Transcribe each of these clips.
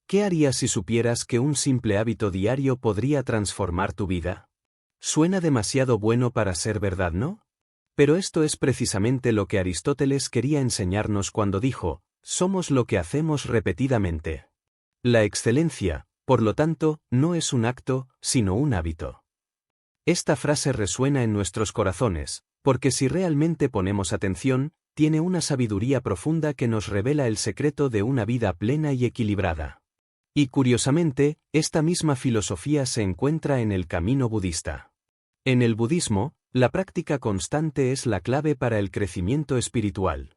¿Qué harías si supieras que un simple hábito diario podría transformar tu vida? Suena demasiado bueno para ser verdad, ¿no? Pero esto es precisamente lo que Aristóteles quería enseñarnos cuando dijo, somos lo que hacemos repetidamente. La excelencia, por lo tanto, no es un acto, sino un hábito. Esta frase resuena en nuestros corazones, porque si realmente ponemos atención, tiene una sabiduría profunda que nos revela el secreto de una vida plena y equilibrada. Y curiosamente, esta misma filosofía se encuentra en el camino budista. En el budismo, la práctica constante es la clave para el crecimiento espiritual.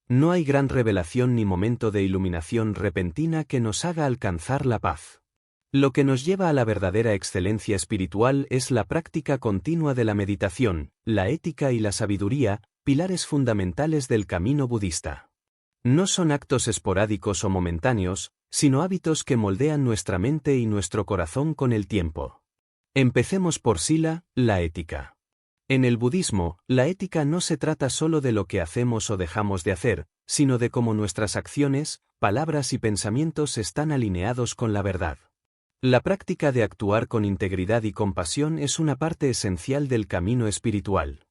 No hay gran revelación ni momento de iluminación repentina que nos haga alcanzar la paz. Lo que nos lleva a la verdadera excelencia espiritual es la práctica continua de la meditación, la ética y la sabiduría, pilares fundamentales del camino budista. No son actos esporádicos o momentáneos, sino hábitos que moldean nuestra mente y nuestro corazón con el tiempo. Empecemos por Sila, la ética. En el budismo, la ética no se trata solo de lo que hacemos o dejamos de hacer, sino de cómo nuestras acciones, palabras y pensamientos están alineados con la verdad. La práctica de actuar con integridad y compasión es una parte esencial del camino espiritual.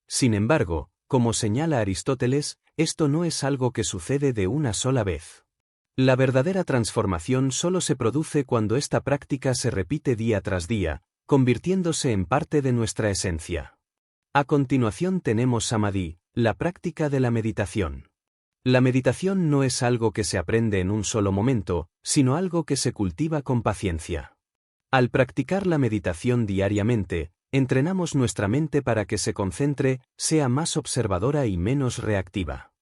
Sin embargo, como señala Aristóteles, esto no es algo que sucede de una sola vez. La verdadera transformación solo se produce cuando esta práctica se repite día tras día, convirtiéndose en parte de nuestra esencia. A continuación tenemos Samadhi, la práctica de la meditación. La meditación no es algo que se aprende en un solo momento, sino algo que se cultiva con paciencia. Al practicar la meditación diariamente, entrenamos nuestra mente para que se concentre, sea más observadora y menos reactiva.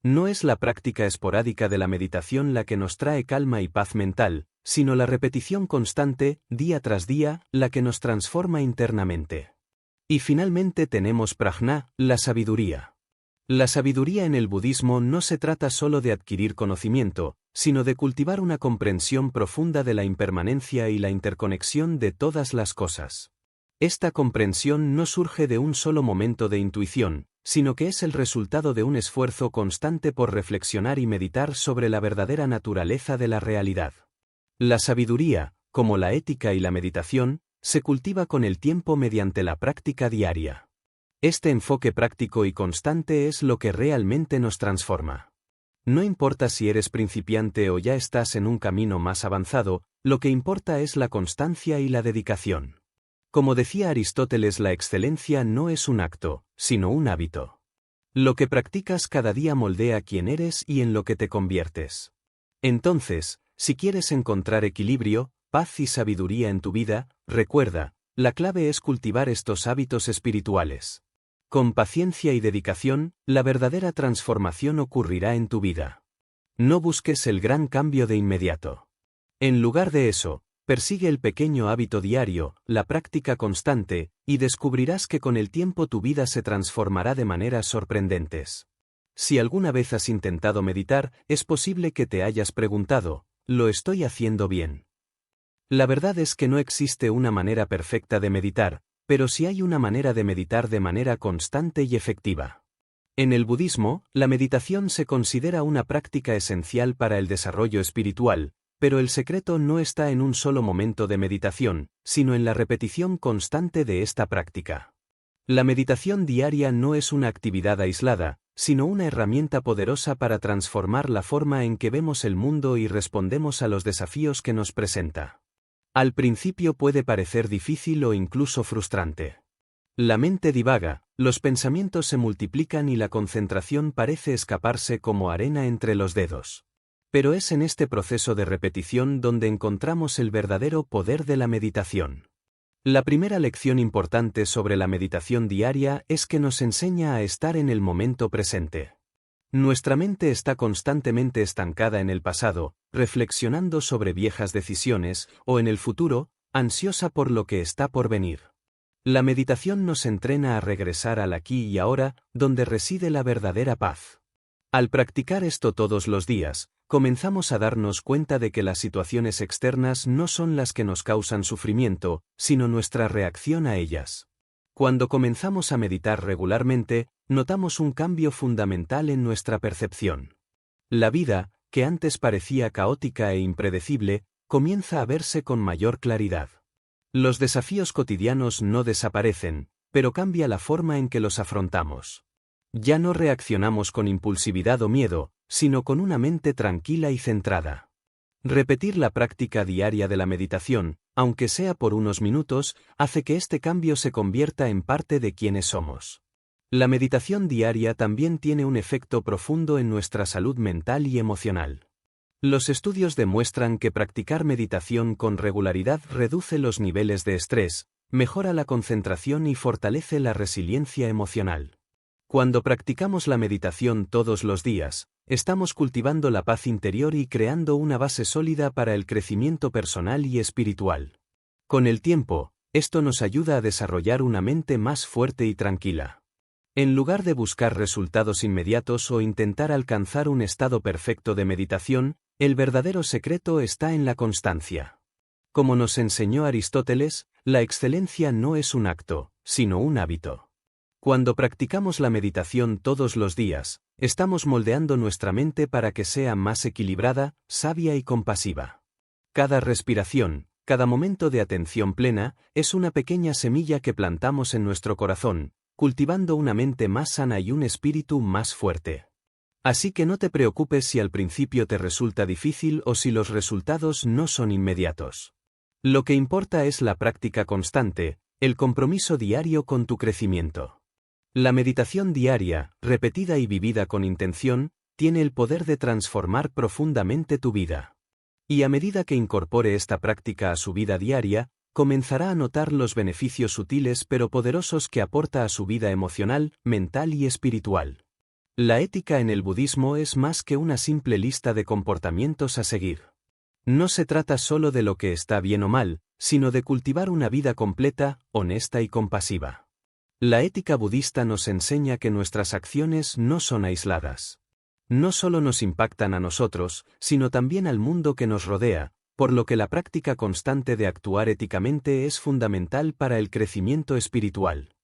No es la práctica esporádica de la meditación la que nos trae calma y paz mental, sino la repetición constante, día tras día, la que nos transforma internamente. Y finalmente tenemos Prajna, la sabiduría. La sabiduría en el budismo no se trata solo de adquirir conocimiento, sino de cultivar una comprensión profunda de la impermanencia y la interconexión de todas las cosas. Esta comprensión no surge de un solo momento de intuición, sino que es el resultado de un esfuerzo constante por reflexionar y meditar sobre la verdadera naturaleza de la realidad. La sabiduría, como la ética y la meditación, se cultiva con el tiempo mediante la práctica diaria. Este enfoque práctico y constante es lo que realmente nos transforma. No importa si eres principiante o ya estás en un camino más avanzado, lo que importa es la constancia y la dedicación. Como decía Aristóteles, la excelencia no es un acto, sino un hábito. Lo que practicas cada día moldea quién eres y en lo que te conviertes. Entonces, si quieres encontrar equilibrio, paz y sabiduría en tu vida, recuerda, la clave es cultivar estos hábitos espirituales. Con paciencia y dedicación, la verdadera transformación ocurrirá en tu vida. No busques el gran cambio de inmediato. En lugar de eso, persigue el pequeño hábito diario, la práctica constante, y descubrirás que con el tiempo tu vida se transformará de maneras sorprendentes. Si alguna vez has intentado meditar, es posible que te hayas preguntado, ¿lo estoy haciendo bien? La verdad es que no existe una manera perfecta de meditar, pero sí hay una manera de meditar de manera constante y efectiva. En el budismo, la meditación se considera una práctica esencial para el desarrollo espiritual, pero el secreto no está en un solo momento de meditación, sino en la repetición constante de esta práctica. La meditación diaria no es una actividad aislada, sino una herramienta poderosa para transformar la forma en que vemos el mundo y respondemos a los desafíos que nos presenta. Al principio puede parecer difícil o incluso frustrante. La mente divaga, los pensamientos se multiplican y la concentración parece escaparse como arena entre los dedos. Pero es en este proceso de repetición donde encontramos el verdadero poder de la meditación. La primera lección importante sobre la meditación diaria es que nos enseña a estar en el momento presente. Nuestra mente está constantemente estancada en el pasado, reflexionando sobre viejas decisiones, o en el futuro, ansiosa por lo que está por venir. La meditación nos entrena a regresar al aquí y ahora, donde reside la verdadera paz. Al practicar esto todos los días, comenzamos a darnos cuenta de que las situaciones externas no son las que nos causan sufrimiento, sino nuestra reacción a ellas. Cuando comenzamos a meditar regularmente, notamos un cambio fundamental en nuestra percepción. La vida, que antes parecía caótica e impredecible, comienza a verse con mayor claridad. Los desafíos cotidianos no desaparecen, pero cambia la forma en que los afrontamos. Ya no reaccionamos con impulsividad o miedo, sino con una mente tranquila y centrada. Repetir la práctica diaria de la meditación, aunque sea por unos minutos, hace que este cambio se convierta en parte de quienes somos. La meditación diaria también tiene un efecto profundo en nuestra salud mental y emocional. Los estudios demuestran que practicar meditación con regularidad reduce los niveles de estrés, mejora la concentración y fortalece la resiliencia emocional. Cuando practicamos la meditación todos los días, estamos cultivando la paz interior y creando una base sólida para el crecimiento personal y espiritual. Con el tiempo, esto nos ayuda a desarrollar una mente más fuerte y tranquila. En lugar de buscar resultados inmediatos o intentar alcanzar un estado perfecto de meditación, el verdadero secreto está en la constancia. Como nos enseñó Aristóteles, la excelencia no es un acto, sino un hábito. Cuando practicamos la meditación todos los días, estamos moldeando nuestra mente para que sea más equilibrada, sabia y compasiva. Cada respiración, cada momento de atención plena, es una pequeña semilla que plantamos en nuestro corazón, cultivando una mente más sana y un espíritu más fuerte. Así que no te preocupes si al principio te resulta difícil o si los resultados no son inmediatos. Lo que importa es la práctica constante, el compromiso diario con tu crecimiento. La meditación diaria, repetida y vivida con intención, tiene el poder de transformar profundamente tu vida. Y a medida que incorpore esta práctica a su vida diaria, comenzará a notar los beneficios sutiles pero poderosos que aporta a su vida emocional, mental y espiritual. La ética en el budismo es más que una simple lista de comportamientos a seguir. No se trata solo de lo que está bien o mal, sino de cultivar una vida completa, honesta y compasiva. La ética budista nos enseña que nuestras acciones no son aisladas. No solo nos impactan a nosotros, sino también al mundo que nos rodea, por lo que la práctica constante de actuar éticamente es fundamental para el crecimiento espiritual.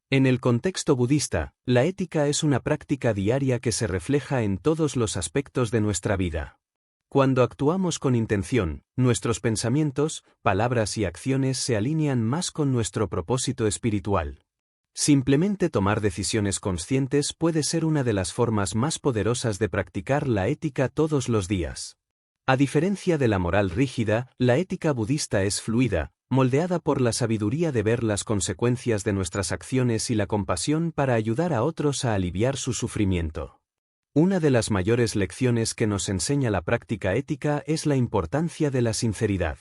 En el contexto budista, la ética es una práctica diaria que se refleja en todos los aspectos de nuestra vida. Cuando actuamos con intención, nuestros pensamientos, palabras y acciones se alinean más con nuestro propósito espiritual. Simplemente tomar decisiones conscientes puede ser una de las formas más poderosas de practicar la ética todos los días. A diferencia de la moral rígida, la ética budista es fluida, moldeada por la sabiduría de ver las consecuencias de nuestras acciones y la compasión para ayudar a otros a aliviar su sufrimiento. Una de las mayores lecciones que nos enseña la práctica ética es la importancia de la sinceridad.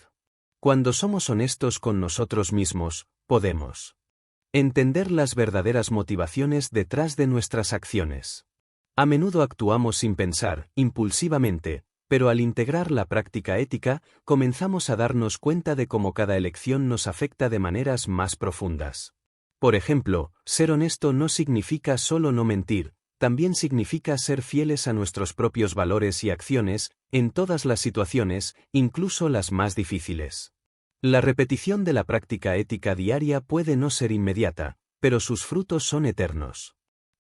Cuando somos honestos con nosotros mismos, podemos entender las verdaderas motivaciones detrás de nuestras acciones. A menudo actuamos sin pensar, impulsivamente, pero al integrar la práctica ética, comenzamos a darnos cuenta de cómo cada elección nos afecta de maneras más profundas. Por ejemplo, ser honesto no significa solo no mentir, también significa ser fieles a nuestros propios valores y acciones, en todas las situaciones, incluso las más difíciles. La repetición de la práctica ética diaria puede no ser inmediata, pero sus frutos son eternos.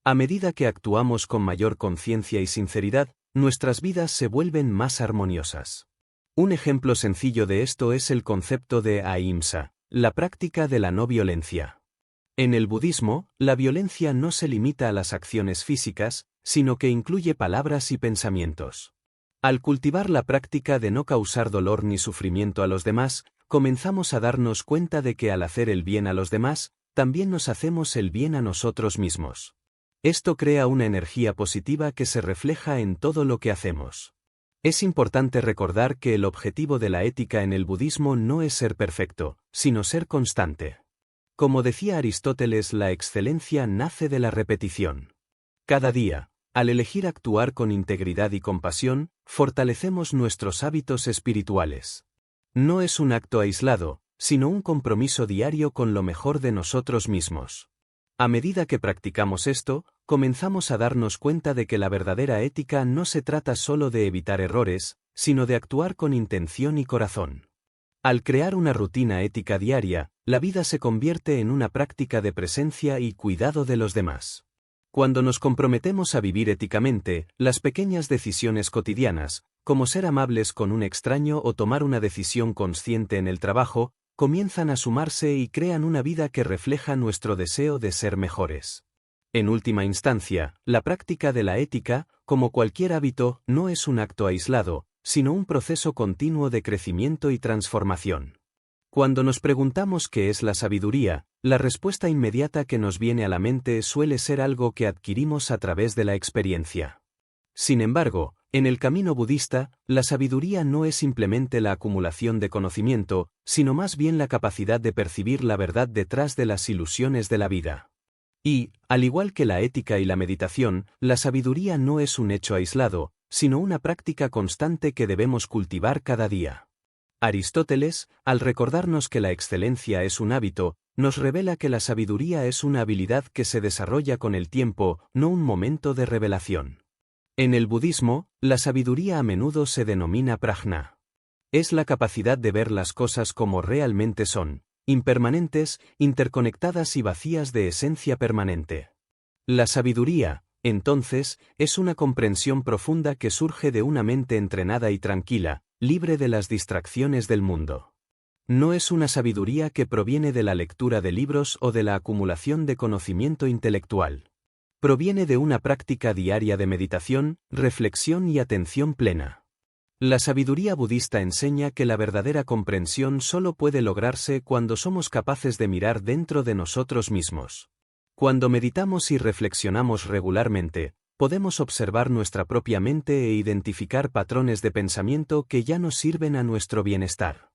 A medida que actuamos con mayor conciencia y sinceridad, nuestras vidas se vuelven más armoniosas. Un ejemplo sencillo de esto es el concepto de ahimsa, la práctica de la no violencia. En el budismo, la violencia no se limita a las acciones físicas, sino que incluye palabras y pensamientos. Al cultivar la práctica de no causar dolor ni sufrimiento a los demás, comenzamos a darnos cuenta de que al hacer el bien a los demás, también nos hacemos el bien a nosotros mismos. Esto crea una energía positiva que se refleja en todo lo que hacemos. Es importante recordar que el objetivo de la ética en el budismo no es ser perfecto, sino ser constante. Como decía Aristóteles, la excelencia nace de la repetición. Cada día, al elegir actuar con integridad y compasión, fortalecemos nuestros hábitos espirituales. No es un acto aislado, sino un compromiso diario con lo mejor de nosotros mismos. A medida que practicamos esto, comenzamos a darnos cuenta de que la verdadera ética no se trata solo de evitar errores, sino de actuar con intención y corazón. Al crear una rutina ética diaria, la vida se convierte en una práctica de presencia y cuidado de los demás. Cuando nos comprometemos a vivir éticamente, las pequeñas decisiones cotidianas, como ser amables con un extraño o tomar una decisión consciente en el trabajo, comienzan a sumarse y crean una vida que refleja nuestro deseo de ser mejores. En última instancia, la práctica de la ética, como cualquier hábito, no es un acto aislado, sino un proceso continuo de crecimiento y transformación. Cuando nos preguntamos qué es la sabiduría, la respuesta inmediata que nos viene a la mente suele ser algo que adquirimos a través de la experiencia. Sin embargo, en el camino budista, la sabiduría no es simplemente la acumulación de conocimiento, sino más bien la capacidad de percibir la verdad detrás de las ilusiones de la vida. Y, al igual que la ética y la meditación, la sabiduría no es un hecho aislado, sino una práctica constante que debemos cultivar cada día. Aristóteles, al recordarnos que la excelencia es un hábito, nos revela que la sabiduría es una habilidad que se desarrolla con el tiempo, no un momento de revelación. En el budismo, la sabiduría a menudo se denomina prajna. Es la capacidad de ver las cosas como realmente son, impermanentes, interconectadas y vacías de esencia permanente. La sabiduría, entonces, es una comprensión profunda que surge de una mente entrenada y tranquila, libre de las distracciones del mundo. No es una sabiduría que proviene de la lectura de libros o de la acumulación de conocimiento intelectual. Proviene de una práctica diaria de meditación, reflexión y atención plena. La sabiduría budista enseña que la verdadera comprensión solo puede lograrse cuando somos capaces de mirar dentro de nosotros mismos. Cuando meditamos y reflexionamos regularmente, podemos observar nuestra propia mente e identificar patrones de pensamiento que ya no sirven a nuestro bienestar.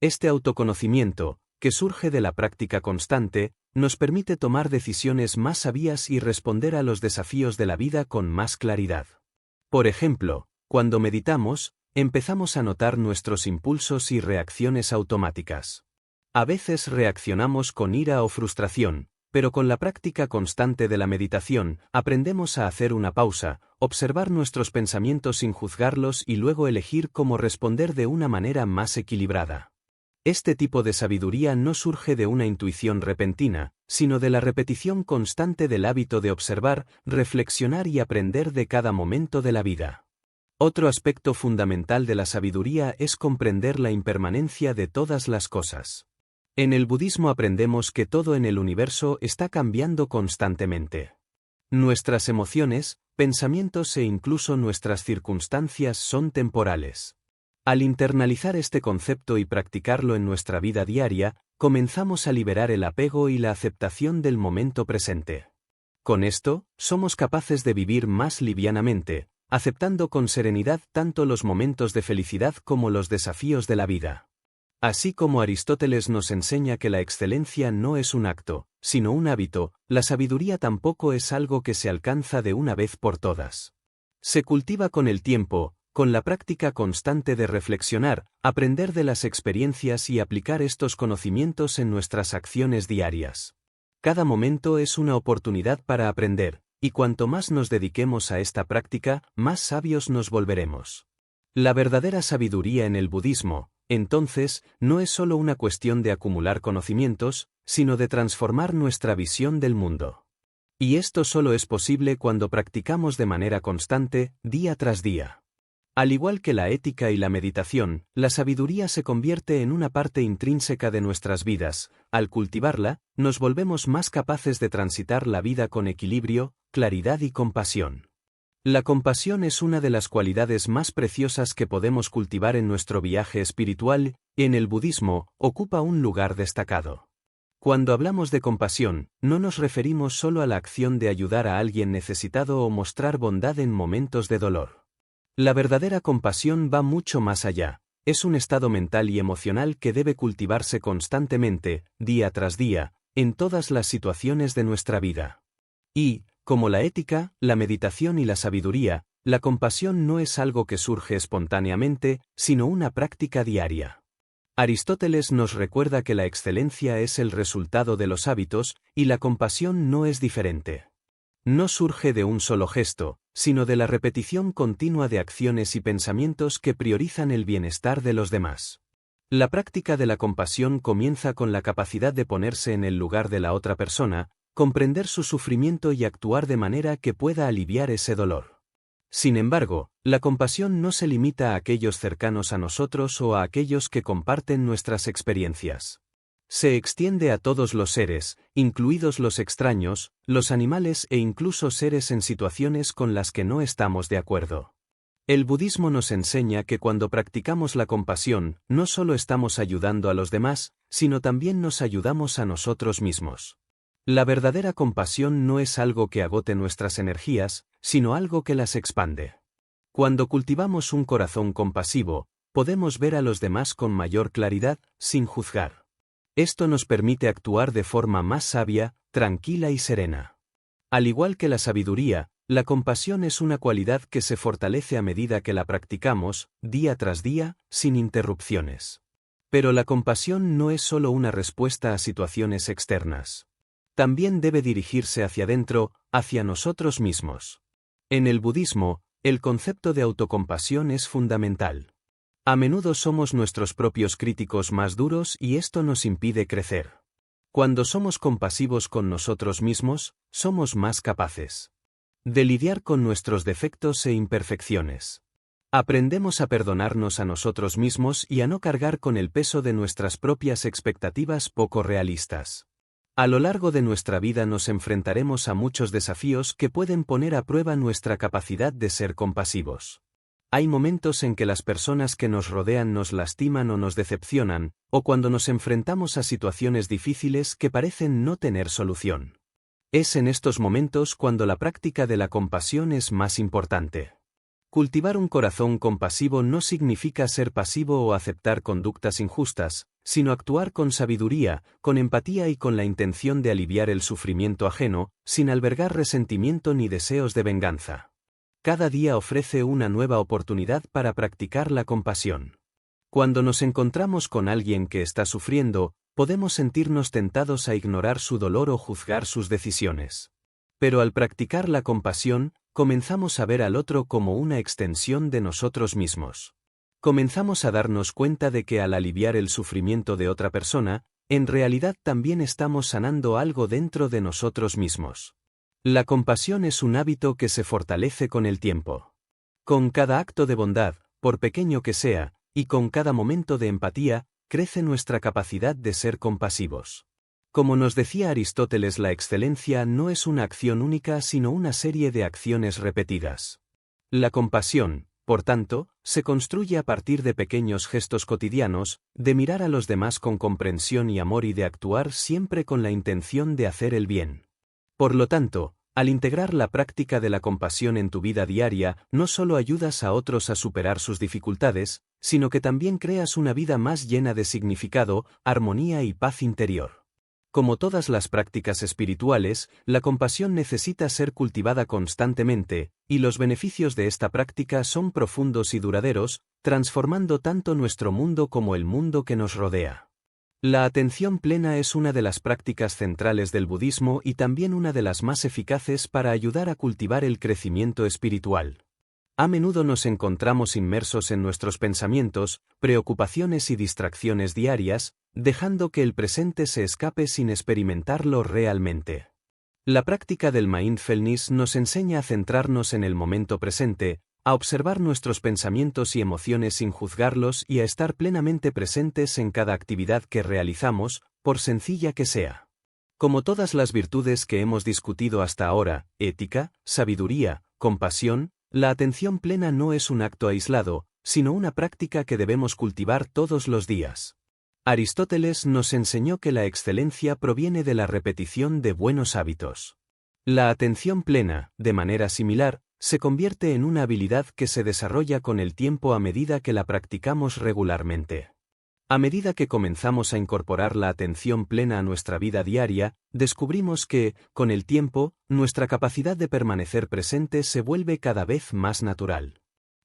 Este autoconocimiento, que surge de la práctica constante, nos permite tomar decisiones más sabias y responder a los desafíos de la vida con más claridad. Por ejemplo, cuando meditamos, empezamos a notar nuestros impulsos y reacciones automáticas. A veces reaccionamos con ira o frustración, pero con la práctica constante de la meditación, aprendemos a hacer una pausa, observar nuestros pensamientos sin juzgarlos y luego elegir cómo responder de una manera más equilibrada. Este tipo de sabiduría no surge de una intuición repentina, sino de la repetición constante del hábito de observar, reflexionar y aprender de cada momento de la vida. Otro aspecto fundamental de la sabiduría es comprender la impermanencia de todas las cosas. En el budismo aprendemos que todo en el universo está cambiando constantemente. Nuestras emociones, pensamientos e incluso nuestras circunstancias son temporales. Al internalizar este concepto y practicarlo en nuestra vida diaria, comenzamos a liberar el apego y la aceptación del momento presente. Con esto, somos capaces de vivir más livianamente, aceptando con serenidad tanto los momentos de felicidad como los desafíos de la vida. Así como Aristóteles nos enseña que la excelencia no es un acto, sino un hábito, la sabiduría tampoco es algo que se alcanza de una vez por todas. Se cultiva con el tiempo, con la práctica constante de reflexionar, aprender de las experiencias y aplicar estos conocimientos en nuestras acciones diarias. Cada momento es una oportunidad para aprender, y cuanto más nos dediquemos a esta práctica, más sabios nos volveremos. La verdadera sabiduría en el budismo, entonces, no es solo una cuestión de acumular conocimientos, sino de transformar nuestra visión del mundo. Y esto solo es posible cuando practicamos de manera constante, día tras día. Al igual que la ética y la meditación, la sabiduría se convierte en una parte intrínseca de nuestras vidas. Al cultivarla, nos volvemos más capaces de transitar la vida con equilibrio, claridad y compasión. La compasión es una de las cualidades más preciosas que podemos cultivar en nuestro viaje espiritual, y en el budismo, ocupa un lugar destacado. Cuando hablamos de compasión, no nos referimos solo a la acción de ayudar a alguien necesitado o mostrar bondad en momentos de dolor. La verdadera compasión va mucho más allá, es un estado mental y emocional que debe cultivarse constantemente, día tras día, en todas las situaciones de nuestra vida. Y, como la ética, la meditación y la sabiduría, la compasión no es algo que surge espontáneamente, sino una práctica diaria. Aristóteles nos recuerda que la excelencia es el resultado de los hábitos, y la compasión no es diferente. No surge de un solo gesto, sino de la repetición continua de acciones y pensamientos que priorizan el bienestar de los demás. La práctica de la compasión comienza con la capacidad de ponerse en el lugar de la otra persona, comprender su sufrimiento y actuar de manera que pueda aliviar ese dolor. Sin embargo, la compasión no se limita a aquellos cercanos a nosotros o a aquellos que comparten nuestras experiencias. Se extiende a todos los seres, incluidos los extraños, los animales e incluso seres en situaciones con las que no estamos de acuerdo. El budismo nos enseña que cuando practicamos la compasión, no solo estamos ayudando a los demás, sino también nos ayudamos a nosotros mismos. La verdadera compasión no es algo que agote nuestras energías, sino algo que las expande. Cuando cultivamos un corazón compasivo, podemos ver a los demás con mayor claridad, sin juzgar. Esto nos permite actuar de forma más sabia, tranquila y serena. Al igual que la sabiduría, la compasión es una cualidad que se fortalece a medida que la practicamos, día tras día, sin interrupciones. Pero la compasión no es solo una respuesta a situaciones externas. También debe dirigirse hacia adentro, hacia nosotros mismos. En el budismo, el concepto de autocompasión es fundamental. A menudo somos nuestros propios críticos más duros y esto nos impide crecer. Cuando somos compasivos con nosotros mismos, somos más capaces de lidiar con nuestros defectos e imperfecciones. Aprendemos a perdonarnos a nosotros mismos y a no cargar con el peso de nuestras propias expectativas poco realistas. A lo largo de nuestra vida nos enfrentaremos a muchos desafíos que pueden poner a prueba nuestra capacidad de ser compasivos. Hay momentos en que las personas que nos rodean nos lastiman o nos decepcionan, o cuando nos enfrentamos a situaciones difíciles que parecen no tener solución. Es en estos momentos cuando la práctica de la compasión es más importante. Cultivar un corazón compasivo no significa ser pasivo o aceptar conductas injustas, sino actuar con sabiduría, con empatía y con la intención de aliviar el sufrimiento ajeno, sin albergar resentimiento ni deseos de venganza. Cada día ofrece una nueva oportunidad para practicar la compasión. Cuando nos encontramos con alguien que está sufriendo, podemos sentirnos tentados a ignorar su dolor o juzgar sus decisiones. Pero al practicar la compasión, comenzamos a ver al otro como una extensión de nosotros mismos. Comenzamos a darnos cuenta de que al aliviar el sufrimiento de otra persona, en realidad también estamos sanando algo dentro de nosotros mismos. La compasión es un hábito que se fortalece con el tiempo. Con cada acto de bondad, por pequeño que sea, y con cada momento de empatía, crece nuestra capacidad de ser compasivos. Como nos decía Aristóteles, la excelencia no es una acción única sino una serie de acciones repetidas. La compasión, por tanto, se construye a partir de pequeños gestos cotidianos, de mirar a los demás con comprensión y amor y de actuar siempre con la intención de hacer el bien. Por lo tanto, al integrar la práctica de la compasión en tu vida diaria, no solo ayudas a otros a superar sus dificultades, sino que también creas una vida más llena de significado, armonía y paz interior. Como todas las prácticas espirituales, la compasión necesita ser cultivada constantemente, y los beneficios de esta práctica son profundos y duraderos, transformando tanto nuestro mundo como el mundo que nos rodea. La atención plena es una de las prácticas centrales del budismo y también una de las más eficaces para ayudar a cultivar el crecimiento espiritual. A menudo nos encontramos inmersos en nuestros pensamientos, preocupaciones y distracciones diarias, dejando que el presente se escape sin experimentarlo realmente. La práctica del mindfulness nos enseña a centrarnos en el momento presente, a observar nuestros pensamientos y emociones sin juzgarlos y a estar plenamente presentes en cada actividad que realizamos, por sencilla que sea. Como todas las virtudes que hemos discutido hasta ahora, ética, sabiduría, compasión, la atención plena no es un acto aislado, sino una práctica que debemos cultivar todos los días. Aristóteles nos enseñó que la excelencia proviene de la repetición de buenos hábitos. La atención plena, de manera similar, se convierte en una habilidad que se desarrolla con el tiempo a medida que la practicamos regularmente. A medida que comenzamos a incorporar la atención plena a nuestra vida diaria, descubrimos que, con el tiempo, nuestra capacidad de permanecer presente se vuelve cada vez más natural.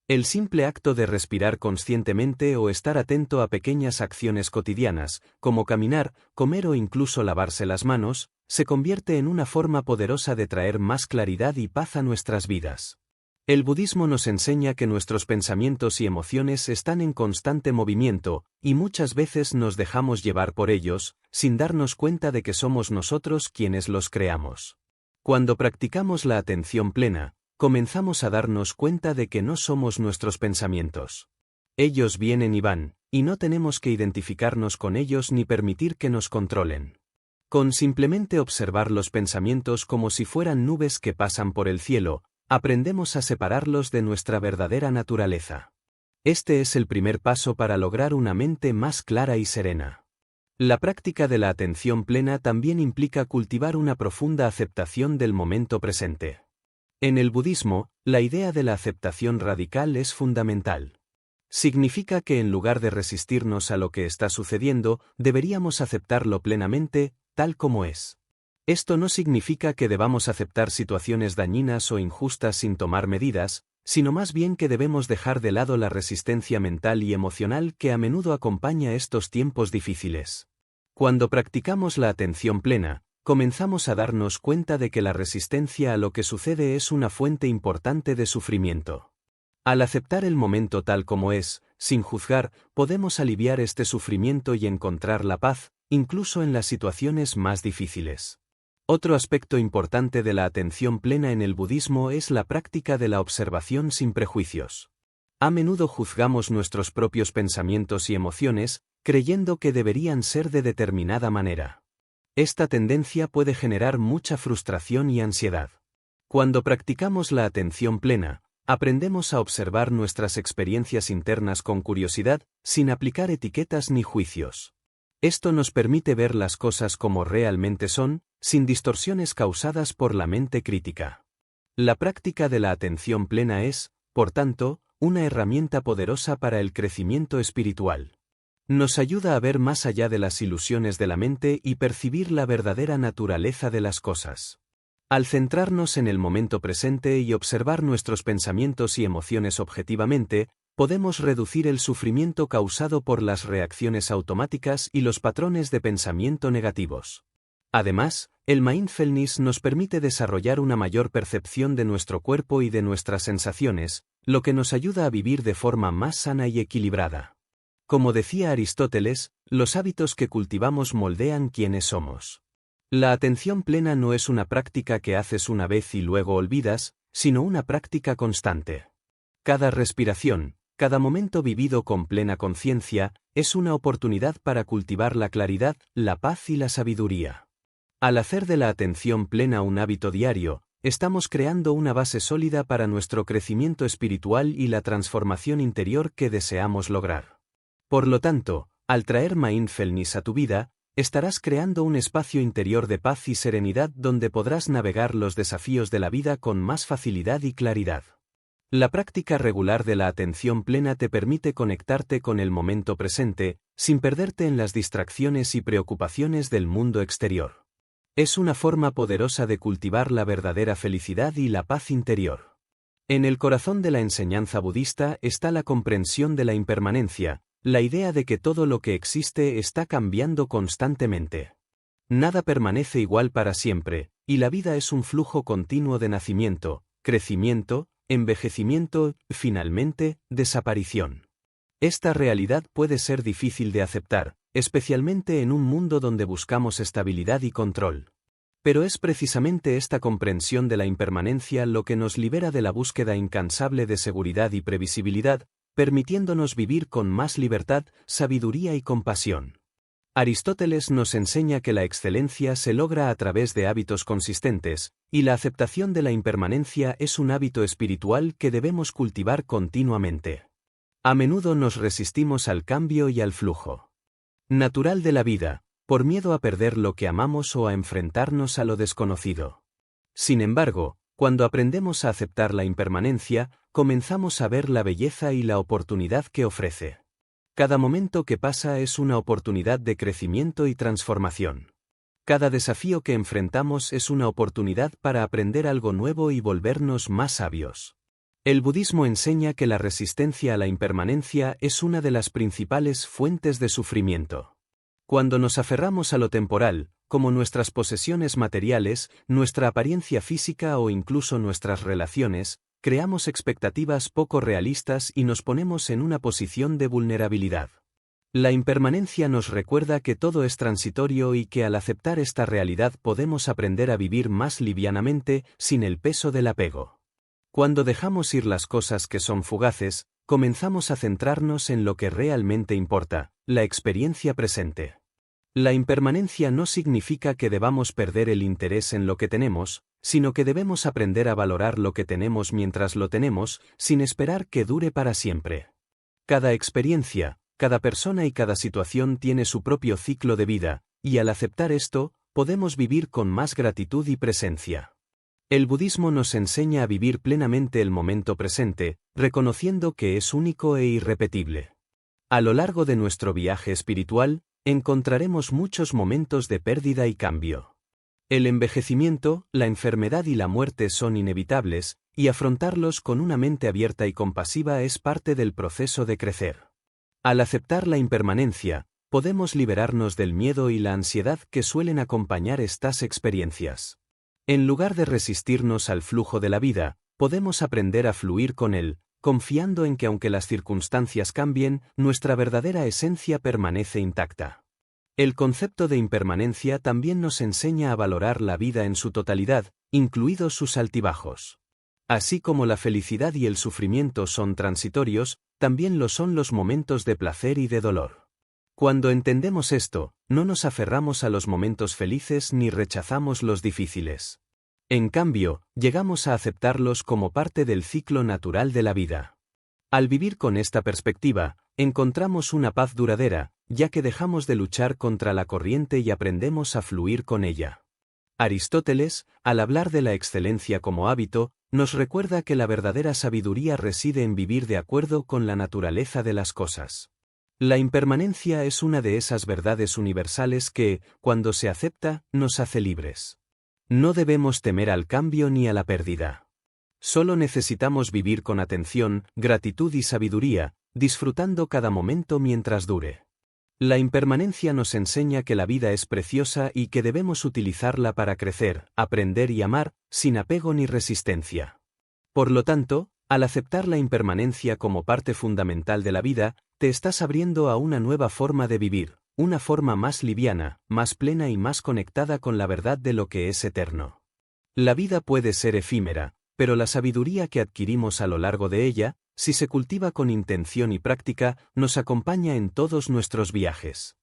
El simple acto de respirar conscientemente o estar atento a pequeñas acciones cotidianas, como caminar, comer o incluso lavarse las manos, se convierte en una forma poderosa de traer más claridad y paz a nuestras vidas. El budismo nos enseña que nuestros pensamientos y emociones están en constante movimiento, y muchas veces nos dejamos llevar por ellos, sin darnos cuenta de que somos nosotros quienes los creamos. Cuando practicamos la atención plena, comenzamos a darnos cuenta de que no somos nuestros pensamientos. Ellos vienen y van, y no tenemos que identificarnos con ellos ni permitir que nos controlen. Con simplemente observar los pensamientos como si fueran nubes que pasan por el cielo, aprendemos a separarlos de nuestra verdadera naturaleza. Este es el primer paso para lograr una mente más clara y serena. La práctica de la atención plena también implica cultivar una profunda aceptación del momento presente. En el budismo, la idea de la aceptación radical es fundamental. Significa que en lugar de resistirnos a lo que está sucediendo, deberíamos aceptarlo plenamente, tal como es. Esto no significa que debamos aceptar situaciones dañinas o injustas sin tomar medidas, sino más bien que debemos dejar de lado la resistencia mental y emocional que a menudo acompaña estos tiempos difíciles. Cuando practicamos la atención plena, comenzamos a darnos cuenta de que la resistencia a lo que sucede es una fuente importante de sufrimiento. Al aceptar el momento tal como es, sin juzgar, podemos aliviar este sufrimiento y encontrar la paz, incluso en las situaciones más difíciles. Otro aspecto importante de la atención plena en el budismo es la práctica de la observación sin prejuicios. A menudo juzgamos nuestros propios pensamientos y emociones, creyendo que deberían ser de determinada manera. Esta tendencia puede generar mucha frustración y ansiedad. Cuando practicamos la atención plena, aprendemos a observar nuestras experiencias internas con curiosidad, sin aplicar etiquetas ni juicios. Esto nos permite ver las cosas como realmente son, sin distorsiones causadas por la mente crítica. La práctica de la atención plena es, por tanto, una herramienta poderosa para el crecimiento espiritual. Nos ayuda a ver más allá de las ilusiones de la mente y percibir la verdadera naturaleza de las cosas. Al centrarnos en el momento presente y observar nuestros pensamientos y emociones objetivamente, podemos reducir el sufrimiento causado por las reacciones automáticas y los patrones de pensamiento negativos. Además, el mindfulness nos permite desarrollar una mayor percepción de nuestro cuerpo y de nuestras sensaciones, lo que nos ayuda a vivir de forma más sana y equilibrada. Como decía Aristóteles, los hábitos que cultivamos moldean quiénes somos. La atención plena no es una práctica que haces una vez y luego olvidas, sino una práctica constante. Cada respiración, cada momento vivido con plena conciencia, es una oportunidad para cultivar la claridad, la paz y la sabiduría. Al hacer de la atención plena un hábito diario, estamos creando una base sólida para nuestro crecimiento espiritual y la transformación interior que deseamos lograr. Por lo tanto, al traer mindfulness a tu vida, estarás creando un espacio interior de paz y serenidad donde podrás navegar los desafíos de la vida con más facilidad y claridad. La práctica regular de la atención plena te permite conectarte con el momento presente, sin perderte en las distracciones y preocupaciones del mundo exterior. Es una forma poderosa de cultivar la verdadera felicidad y la paz interior. En el corazón de la enseñanza budista está la comprensión de la impermanencia, la idea de que todo lo que existe está cambiando constantemente. Nada permanece igual para siempre, y la vida es un flujo continuo de nacimiento, crecimiento, envejecimiento, finalmente, desaparición. Esta realidad puede ser difícil de aceptar, especialmente en un mundo donde buscamos estabilidad y control. Pero es precisamente esta comprensión de la impermanencia lo que nos libera de la búsqueda incansable de seguridad y previsibilidad, permitiéndonos vivir con más libertad, sabiduría y compasión. Aristóteles nos enseña que la excelencia se logra a través de hábitos consistentes, y la aceptación de la impermanencia es un hábito espiritual que debemos cultivar continuamente. A menudo nos resistimos al cambio y al flujo natural de la vida, por miedo a perder lo que amamos o a enfrentarnos a lo desconocido. Sin embargo, cuando aprendemos a aceptar la impermanencia, comenzamos a ver la belleza y la oportunidad que ofrece. Cada momento que pasa es una oportunidad de crecimiento y transformación. Cada desafío que enfrentamos es una oportunidad para aprender algo nuevo y volvernos más sabios. El budismo enseña que la resistencia a la impermanencia es una de las principales fuentes de sufrimiento. Cuando nos aferramos a lo temporal, como nuestras posesiones materiales, nuestra apariencia física o incluso nuestras relaciones, creamos expectativas poco realistas y nos ponemos en una posición de vulnerabilidad. La impermanencia nos recuerda que todo es transitorio y que al aceptar esta realidad podemos aprender a vivir más livianamente, sin el peso del apego. Cuando dejamos ir las cosas que son fugaces, comenzamos a centrarnos en lo que realmente importa, la experiencia presente. La impermanencia no significa que debamos perder el interés en lo que tenemos, sino que debemos aprender a valorar lo que tenemos mientras lo tenemos, sin esperar que dure para siempre. Cada experiencia, cada persona y cada situación tiene su propio ciclo de vida, y al aceptar esto, podemos vivir con más gratitud y presencia. El budismo nos enseña a vivir plenamente el momento presente, reconociendo que es único e irrepetible. A lo largo de nuestro viaje espiritual, encontraremos muchos momentos de pérdida y cambio. El envejecimiento, la enfermedad y la muerte son inevitables, y afrontarlos con una mente abierta y compasiva es parte del proceso de crecer. Al aceptar la impermanencia, podemos liberarnos del miedo y la ansiedad que suelen acompañar estas experiencias. En lugar de resistirnos al flujo de la vida, podemos aprender a fluir con él, confiando en que aunque las circunstancias cambien, nuestra verdadera esencia permanece intacta. El concepto de impermanencia también nos enseña a valorar la vida en su totalidad, incluidos sus altibajos. Así como la felicidad y el sufrimiento son transitorios, también lo son los momentos de placer y de dolor. Cuando entendemos esto, no nos aferramos a los momentos felices ni rechazamos los difíciles. En cambio, llegamos a aceptarlos como parte del ciclo natural de la vida. Al vivir con esta perspectiva, encontramos una paz duradera, ya que dejamos de luchar contra la corriente y aprendemos a fluir con ella. Aristóteles, al hablar de la excelencia como hábito, nos recuerda que la verdadera sabiduría reside en vivir de acuerdo con la naturaleza de las cosas. La impermanencia es una de esas verdades universales que, cuando se acepta, nos hace libres. No debemos temer al cambio ni a la pérdida. Solo necesitamos vivir con atención, gratitud y sabiduría, disfrutando cada momento mientras dure. La impermanencia nos enseña que la vida es preciosa y que debemos utilizarla para crecer, aprender y amar, sin apego ni resistencia. Por lo tanto, al aceptar la impermanencia como parte fundamental de la vida, te estás abriendo a una nueva forma de vivir, una forma más liviana, más plena y más conectada con la verdad de lo que es eterno. La vida puede ser efímera, pero la sabiduría que adquirimos a lo largo de ella, si se cultiva con intención y práctica, nos acompaña en todos nuestros viajes.